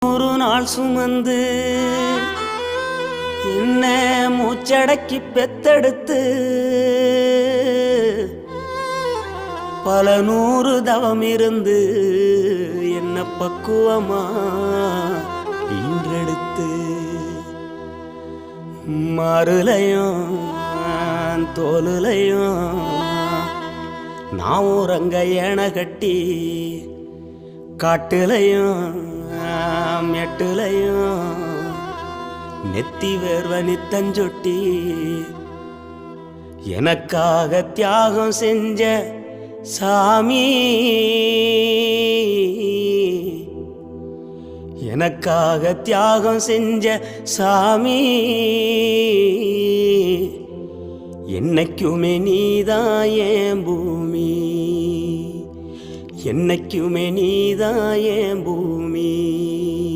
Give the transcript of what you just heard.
ஒரு நாள் சுமந்து என்ன மூச்சடக்கி பெத்தெடுத்து பல நூறு தவம் இருந்து என்ன பக்குவமா இன்றெடுத்து மாறுலையும் தோலுலையும் நான் உறங்க ஏன கட்டி காட்டுலையும் மெட்டுலையும் நெத்தி வேர்வ நித்தஞ்சொட்டி எனக்காக தியாகம் செஞ்ச சாமி, எனக்காக தியாகம் செஞ்ச சாமி, என்னைக்குமே நீதான் என் பூமி, என்னைக்குமே நீதான் என் பூமி.